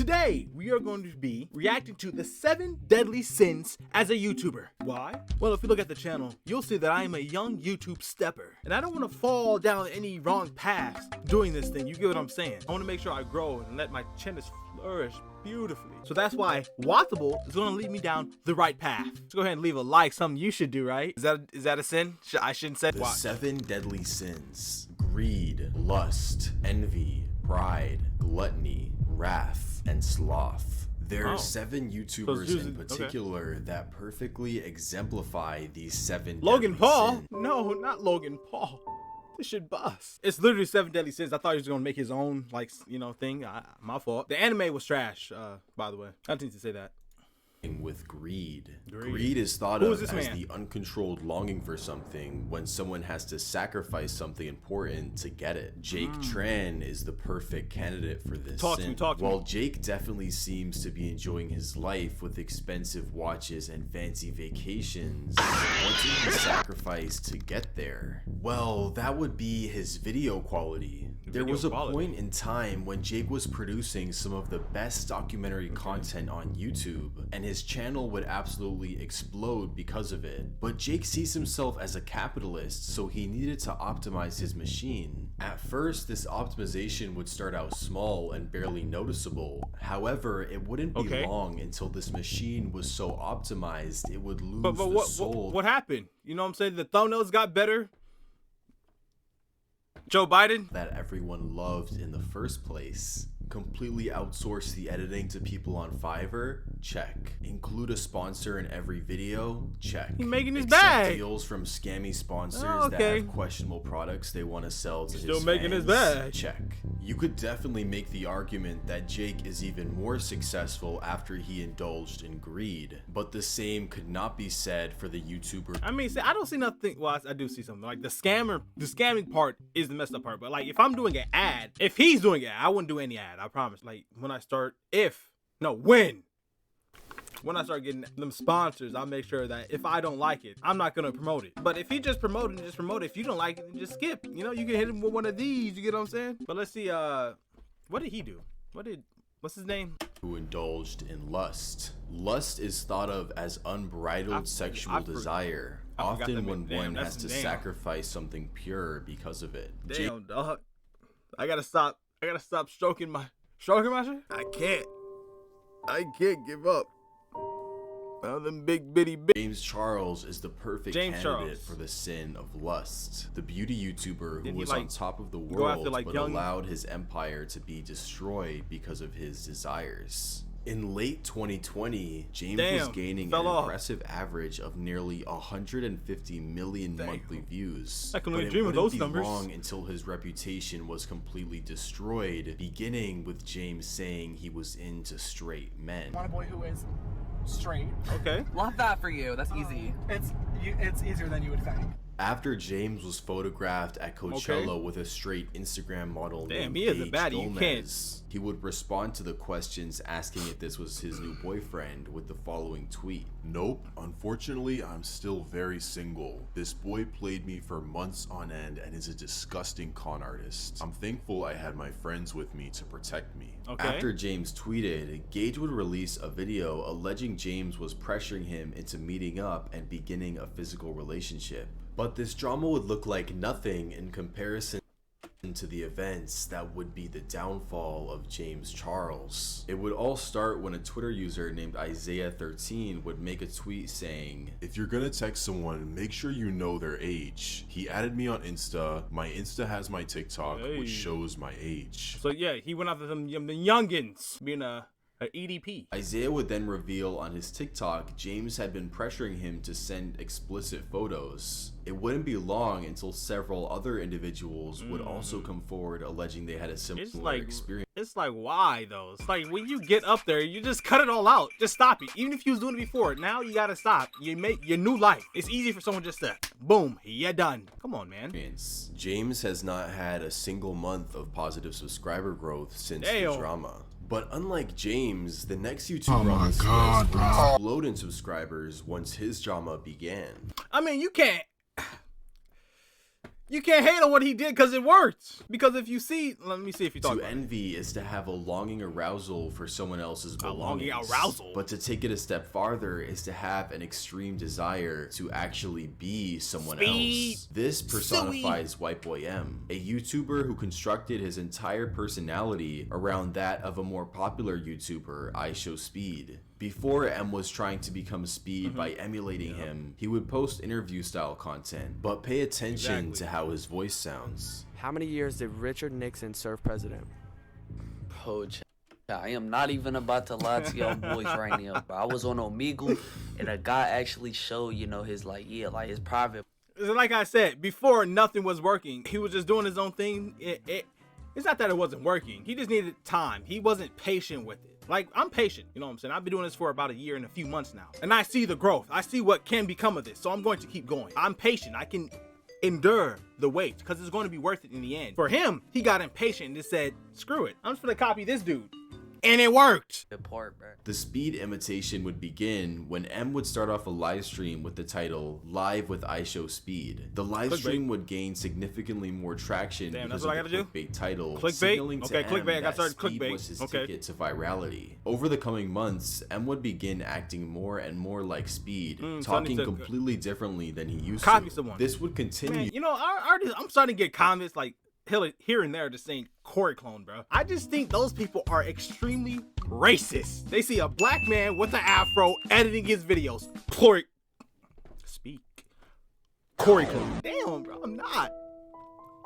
Today, we are going to be reacting to the 7 deadly sins as a YouTuber. Why? Well, if you look at the channel, you'll see that I am a young YouTube stepper, and I don't want to fall down any wrong paths doing this thing. You get what I'm saying? I want to make sure I grow and let my channel flourish beautifully. So that's why Wattable is going to lead me down the right path. So go ahead and leave a like, something you should do, right? Is that a sin? I shouldn't say. The 7 deadly sins: greed, lust, envy, pride, gluttony, wrath, and sloth. There are 7 YouTubers in particular that perfectly exemplify these 7 Logan Paul? sins. No, not Logan Paul. This should bust. It's literally 7 deadly sins. I thought he was gonna make his own, like, you know, thing. My fault. The anime was trash, by the way. I didn't need to say that. With greed. Greed is thought of as man? the uncontrolled longing for something when someone has to sacrifice something important to get it. Jake Tran is the perfect candidate for this sin. While Jake definitely seems to be enjoying his life with expensive watches and fancy vacations, what did he sacrifice to get there? Well, that would be his video quality. There was a point in time when Jake was producing some of the best documentary content on YouTube, and his channel would absolutely explode because of it. But Jake sees himself as a capitalist, so he needed to optimize his machine. At first, this optimization would start out small and barely noticeable. However, it wouldn't be long until this machine was so optimized it would lose the soul. What happened? You know what I'm saying? The thumbnails got better. Joe Biden? That everyone loved in the first place. Completely outsource the editing to people on Fiverr? Check. Include a sponsor in every video? Check. He's making his bag. Deals from scammy sponsors that have questionable products they want to sell to Still making his bag. Check. You could definitely make the argument that Jake is even more successful after he indulged in greed, but the same could not be said for the YouTuber. I mean, see, I don't see nothing. Well, I do see something. Like the scamming part is the messed up part. But like, if I'm doing an ad, if he's doing it, I wouldn't do any ad. I promise. Like when I start getting them sponsors, I'll make sure that if I don't like it, I'm not gonna promote it. But if he just promoted it, just promote it. If you don't like it, then just skip. You know, you can hit him with one of these. You get what I'm saying? But let's see. What did he do? What's his name? Who indulged in lust. Lust is thought of as unbridled sexual desire, often when one has to sacrifice something pure because of it. Damn, dog. I gotta stop stroking my shit. I can't give up. Them big bitty James Charles is the perfect candidate for the sin of lust. The beauty YouTuber who was on top of the world but allowed his empire to be destroyed because of his desires. In late 2020, James was gaining an impressive average of nearly 150 million monthly views. I can but only it dream of those wouldn't be numbers. long until his reputation was completely destroyed, beginning with James saying he was into straight men. I want a boy who is straight. Okay. Love that for you. That's easy. It's easier than you would think. After James was photographed at Coachella with a straight Instagram model named Gomez, he would respond to the questions asking if this was his new boyfriend with the following tweet. Nope, unfortunately I'm still very single. This boy played me for months on end and is a disgusting con artist. I'm thankful I had my friends with me to protect me. After James tweeted, Gage would release a video alleging James was pressuring him into meeting up and beginning a physical relationship. But this drama would look like nothing in comparison to the events that would be the downfall of James Charles. It would all start when a Twitter user named Isaiah13 would make a tweet saying, "If you're gonna text someone, make sure you know their age. He added me on Insta. My Insta has my TikTok, which shows my age." So yeah, he went after them youngins being a EDP. Isaiah would then reveal on his TikTok James had been pressuring him to send explicit photos. It wouldn't be long until several other individuals would also come forward alleging they had a similar experience. It's like, why though? It's like when you get up there, you just cut it all out. Just stop it. Even if you was doing it before, now you gotta stop. You make your new life. It's easy for someone just to boom, you're done. Come on, man. James has not had a single month of positive subscriber growth since the drama. But unlike James, the next YouTuber on this list would explode in subscribers once his drama began. I mean, you You can't hate on what he did because it worked. Because if you see, let me see if you talk To about envy is to have a longing arousal for someone else's belongings. longing arousal. But to take it a step farther is to have an extreme desire to actually be someone else. This personifies White Boy M, a YouTuber who constructed his entire personality around that of a more popular YouTuber, IShowSpeed. Before M was trying to become Speed by emulating him, he would post interview style content, but pay attention to how his voice sounds. How many years did Richard Nixon serve president? Oh, I am not even about to lie to y'all boys right now, bro. I was on Omegle, and a guy actually showed, you know, his his private. Like I said, before nothing was working. He was just doing his own thing. It's not that it wasn't working. He just needed time. He wasn't patient with it. Like, I'm patient, you know what I'm saying? I've been doing this for about a year and a few months now. And I see the growth. I see what can become of this. So I'm going to keep going. I'm patient. I can endure the wait because it's going to be worth it in the end. For him, he got impatient and just said, screw it. I'm just going to copy this dude. And it worked. Part, bro. The Speed imitation would begin when M would start off a live stream with the title Live with IShowSpeed. The live stream would gain significantly more traction because of the clickbait title, signaling to M that Speed was his ticket to virality. Over the coming months, M would begin acting more and more like Speed, talking completely differently than he used to. This would continue. Man, you know, I'm starting to get comments like here and there just saying Corey clone, bro. I just think those people are extremely racist. They see a black man with an afro editing his videos. Corey clone. Damn, bro, I'm not.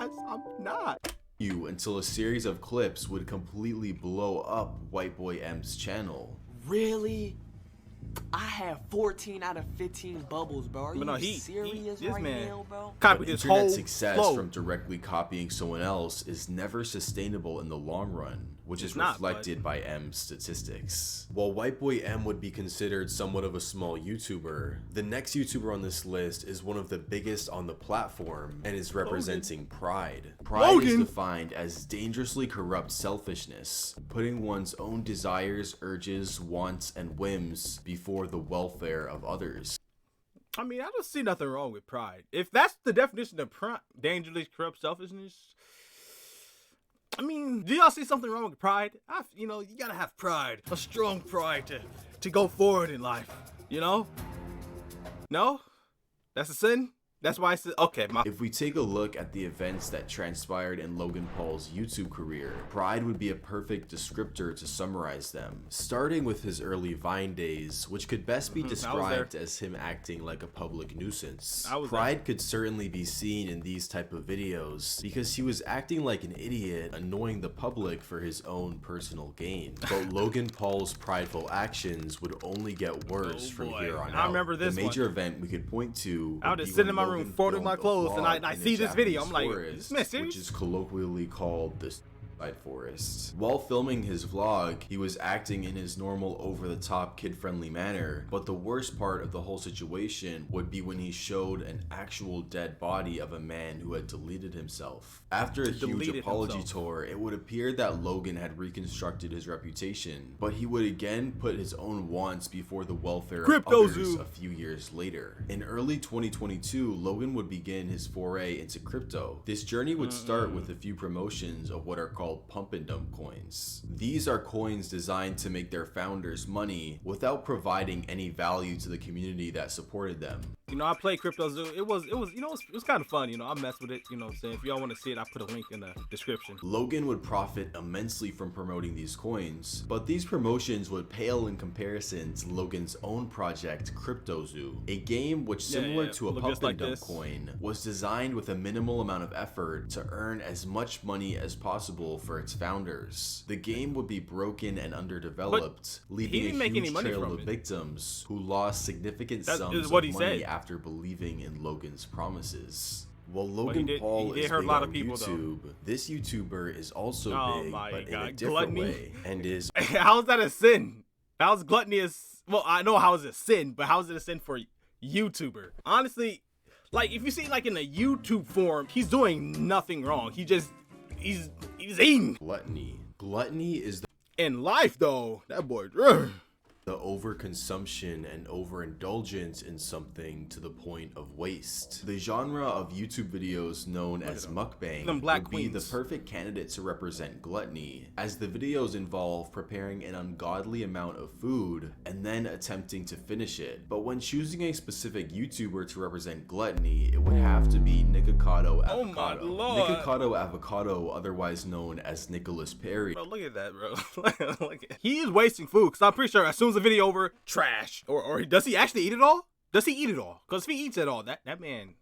I'm not. Until a series of clips would completely blow up White Boy M's channel. Really? I have 14 out of 15 bubbles, bro. Are you serious right now, bro? But internet success from directly copying someone else is never sustainable in the long run, which is reflected by M's statistics. While White Boy M would be considered somewhat of a small YouTuber, the next YouTuber on this list is one of the biggest on the platform and is representing Pride. Pride is defined as dangerously corrupt selfishness, putting one's own desires, urges, wants, and whims before the welfare of others. I mean, I don't see nothing wrong with pride. If that's the definition of dangerously corrupt selfishness, I mean, do y'all see something wrong with pride? You know, you gotta have pride, a strong pride to go forward in life, you know? No? That's a sin? That's why I said, okay. If we take a look at the events that transpired in Logan Paul's YouTube career, Pride would be a perfect descriptor to summarize them. Starting with his early Vine days, which could best be described as him acting like a public nuisance. Pride could certainly be seen in these type of videos because he was acting like an idiot, annoying the public for his own personal gain. But Logan Paul's prideful actions would only get worse from here on out. I remember this The major event we could point to I would just sit in my room, folding my clothes, and I see this video. I'm like, this man serious? Which is colloquially called the Forest. While filming his vlog, he was acting in his normal over-the-top kid-friendly manner, but the worst part of the whole situation would be when he showed an actual dead body of a man who had deleted himself. After a huge apology tour, it would appear that Logan had reconstructed his reputation, but he would again put his own wants before the welfare of others a few years later. In early 2022, Logan would begin his foray into crypto. This journey would start with a few promotions of what are called pump and dump coins. These are coins designed to make their founders money without providing any value to the community that supported them. You know, I played CryptoZoo. It was kind of fun. You know, I messed with it. You know what I'm saying? If y'all want to see it, I put a link in the description. Logan would profit immensely from promoting these coins, but these promotions would pale in comparison to Logan's own project, CryptoZoo, a game which, similar to a pump and dump coin, was designed with a minimal amount of effort to earn as much money as possible for its founders. The game would be broken and underdeveloped, leaving a huge trail of victims who lost significant sums of money after believing in Logan's promises. While Logan Paul is big on YouTube, this YouTuber is also big, but in a different way, and is... How's that a sin? How's Gluttony well, I know how is it a sin, but how is it a sin for YouTuber? Honestly, like, if you see, like, in a YouTube form, he's doing nothing wrong. He's eating. Gluttony is the... In life, though, that boy... The overconsumption and overindulgence in something to the point of waste. The genre of YouTube videos known as mukbang would be the perfect candidate to represent gluttony, as the videos involve preparing an ungodly amount of food and then attempting to finish it. But when choosing a specific YouTuber to represent gluttony, it would have to be Nikocado Avocado. Oh my lord. Nikocado Avocado, otherwise known as Nicholas Perry. Bro, look at that, bro. Look at, he is wasting food, because I'm pretty sure as soon as the video over, trash. Or does he actually eat it all? Does he eat it all? Because if he eats it all, that man,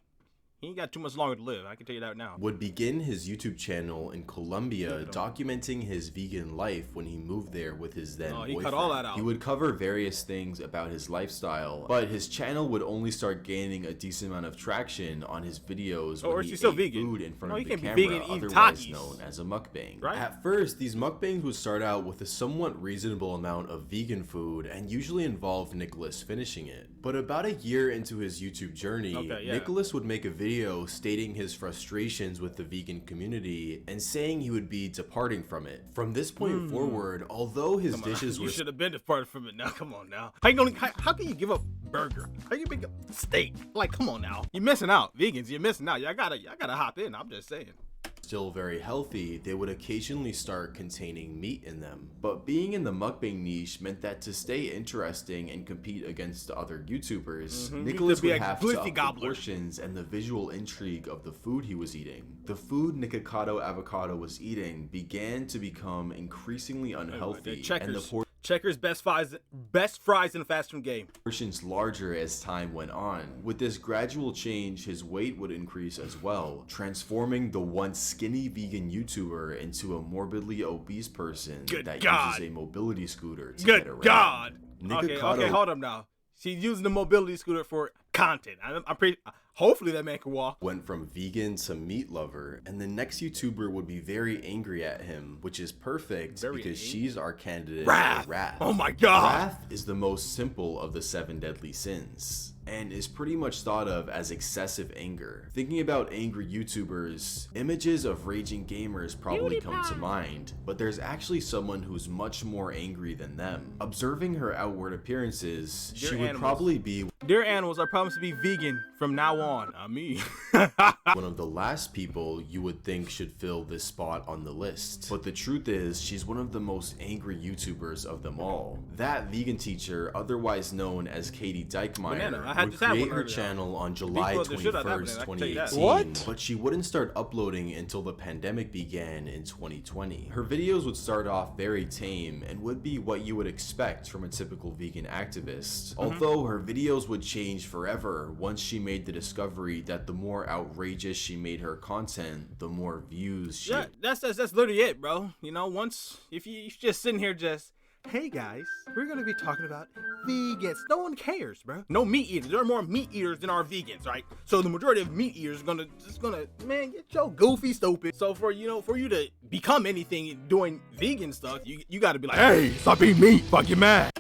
he ain't got too much longer to live. I can tell you that now. Would begin his YouTube channel in Colombia, documenting his vegan life when he moved there with his then boyfriend. He cut all that out. He would cover various things about his lifestyle, but his channel would only start gaining a decent amount of traction on his videos when he ate food in front of the camera, otherwise known as a mukbang. Right? At first, these mukbangs would start out with a somewhat reasonable amount of vegan food and usually involve Nicholas finishing it. But about a year into his YouTube journey, Nicholas would make a video stating his frustrations with the vegan community and saying he would be departing from it. From this point forward, although his dishes were— You should have been departed from it now. Come on now. How can you give up burger? How you make a steak? Like, come on now. You're missing out. Vegans, you're missing out. Y'all gotta hop in. I'm just saying. Still very healthy, they would occasionally start containing meat in them. But being in the mukbang niche meant that to stay interesting and compete against other YouTubers, Nicholas would have to up the portions and the visual intrigue of the food he was eating. The food Nikocado Avocado was eating began to become increasingly unhealthy, and the Checkers best fries in the fast food game. Portions larger as time went on. With this gradual change, his weight would increase as well, transforming the once skinny vegan YouTuber into a morbidly obese person that uses a mobility scooter to get around. God! Okay, hold up now. She's using the mobility scooter for content. I'm pretty. Hopefully that man can walk. Went from vegan to meat lover, and the next YouTuber would be very angry at him, which is perfect because she's our candidate for Wrath. Oh my god! Wrath is the most simple of the 7 deadly sins, and is pretty much thought of as excessive anger. Thinking about angry YouTubers, images of raging gamers probably come to mind, but there's actually someone who's much more angry than them. Observing her outward appearances, she would probably be— Dear animals, I promise to be vegan from now on. Me. one of the last people you would think should fill this spot on the list. But the truth is, she's one of the most angry YouTubers of them all. That vegan teacher, otherwise known as Katie Dykmeyer, would create her channel on July 21st, 2018, What? but she wouldn't start uploading until the pandemic began in 2020. Her videos would start off very tame and would be what you would expect from a typical vegan activist. Although her videos would change forever once she made the discovery that the more outrageous she made her content, the more views she— that's literally it, bro. You know, if you're just sitting here just, hey guys, we're gonna be talking about vegans. No one cares, bro. No meat eaters. There are more meat eaters than are vegans, right? So the majority of meat eaters are just gonna, man, get your goofy stupid. So for you to become anything doing vegan stuff, you gotta be like, hey, stop eating meat, fuck you mad.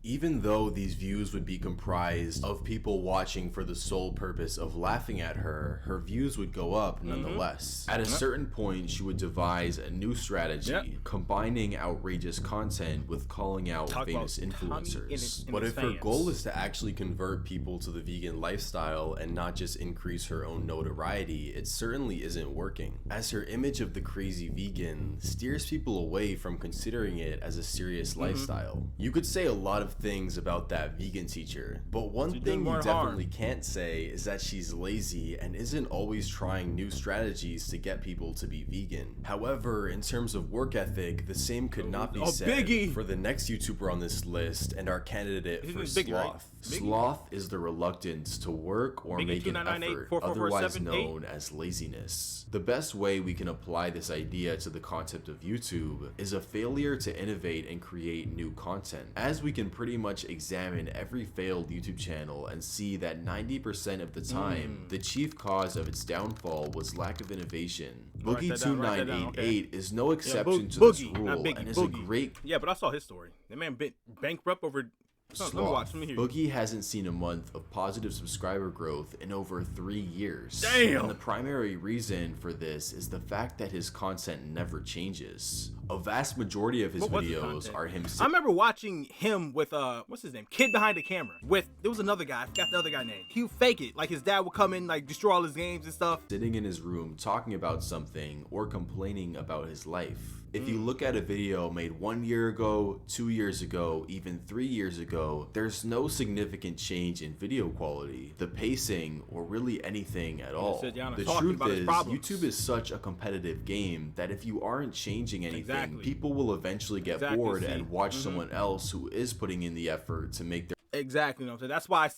Even though these views would be comprised of people watching for the sole purpose of laughing at her, her views would go up nonetheless. At a certain point, she would devise a new strategy, combining outrageous content with calling out famous influencers. But if her goal is to actually convert people to the vegan lifestyle and not just increase her own notoriety, it certainly isn't working, as her image of the crazy vegan steers people away from considering it as a serious lifestyle. You could say a lot of things about that vegan teacher, but one thing you definitely can't say is that she's lazy and isn't always trying new strategies to get people to be vegan. However, in terms of work ethic, the same could not be said for the next YouTuber on this list and our candidate for Sloth. Sloth is the reluctance to work or make an effort, otherwise known as laziness. The best way we can apply this idea to the concept of YouTube is a failure to innovate and create new content, as we can pretty much examine every failed YouTube channel and see that 90% of the time, the chief cause of its downfall was lack of innovation. Boogie2988 is no exception to this rule and is a great— Yeah, but I saw his story. That man bankrupt over Sloth. Boogie hasn't seen a month of positive subscriber growth in over 3 years. Damn! And the primary reason for this is the fact that his content never changes. A vast majority of his videos are him. I remember watching him with what's his name? Kid behind the camera. There was another guy. I forgot the other guy's name. He would fake it. Like his dad would come in, like destroy all his games and stuff. Sitting in his room talking about something or complaining about his life. If you look at a video made 1 year ago, 2 years ago, even 3 years ago, there's no significant change in video quality, the pacing, or really anything at all. The truth is, YouTube is such a competitive game that if you aren't changing anything, people will eventually get bored and watch someone else who is putting in the effort to make their... Exactly. So that's why,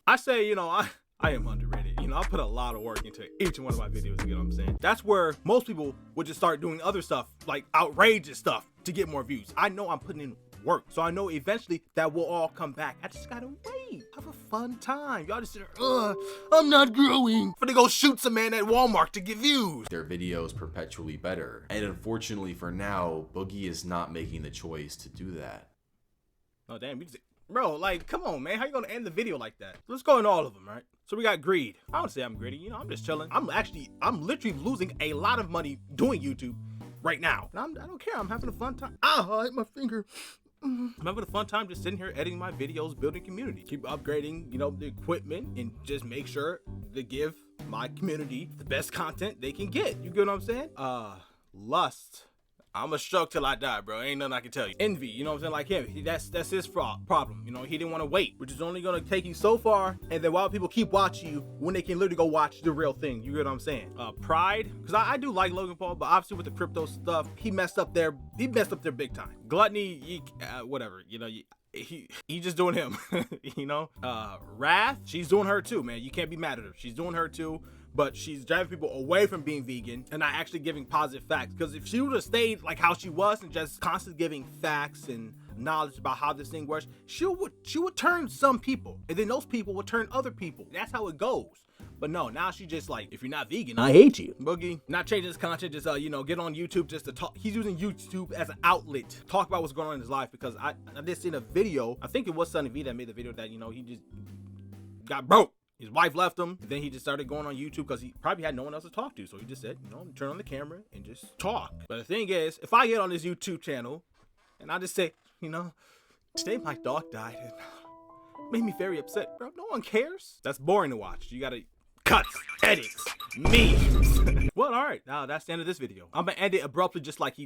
I say, I am underrated. I put a lot of work into each one of my videos, you know what I'm saying? That's where most people would just start doing other stuff, like outrageous stuff, to get more views. I know I'm putting in work, so I know eventually that will all come back. I just gotta wait. Have a fun time. Y'all just sit there, I'm not growing. Finna go shoot some man at Walmart to get views. Their videos perpetually better. And unfortunately for now, Boogie is not making the choice to do that. Oh, damn. Bro, like, come on, man. How you gonna end the video like that? Let's go in all of them, right? So we got greed. I don't say I'm greedy. I'm just chilling. I'm literally losing a lot of money doing YouTube right now. And I don't care. I'm having a fun time. I hit my finger. I'm having a fun time just sitting here editing my videos, building community, keep upgrading, the equipment, and just make sure to give my community the best content they can get. You get what I'm saying? Lust. I'ma stroke till I die, bro. Ain't nothing I can tell you. Envy, you know what I'm saying? Like him, that's his problem. He didn't want to wait, which is only gonna take you so far. And then while people keep watching you, when they can literally go watch the real thing. You get what I'm saying? Pride, because I do like Logan Paul, but obviously with the crypto stuff, he messed up there big time. Gluttony, whatever. He just doing him. Wrath, she's doing her too, man. You can't be mad at her. She's doing her too. But she's driving people away from being vegan and not actually giving positive facts. Because if she would have stayed like how she was and just constantly giving facts and knowledge about how this thing works, she would turn some people, and then those people would turn other people. That's how it goes. But no, now she just like, if you're not vegan, I hate you. Boogie, not changing his content, just get on YouTube just to talk. He's using YouTube as an outlet to talk about what's going on in his life. Because I did see a video, I think it was Sunny V that made the video that he just got broke. His wife left him. Then he just started going on YouTube because he probably had no one else to talk to. So he just said, turn on the camera and just talk. But the thing is, if I get on this YouTube channel and I just say, today my dog died and it made me very upset. Bro, no one cares. That's boring to watch. You gotta cuts, edits, memes. Well, all right. Now that's the end of this video. I'm gonna end it abruptly just like he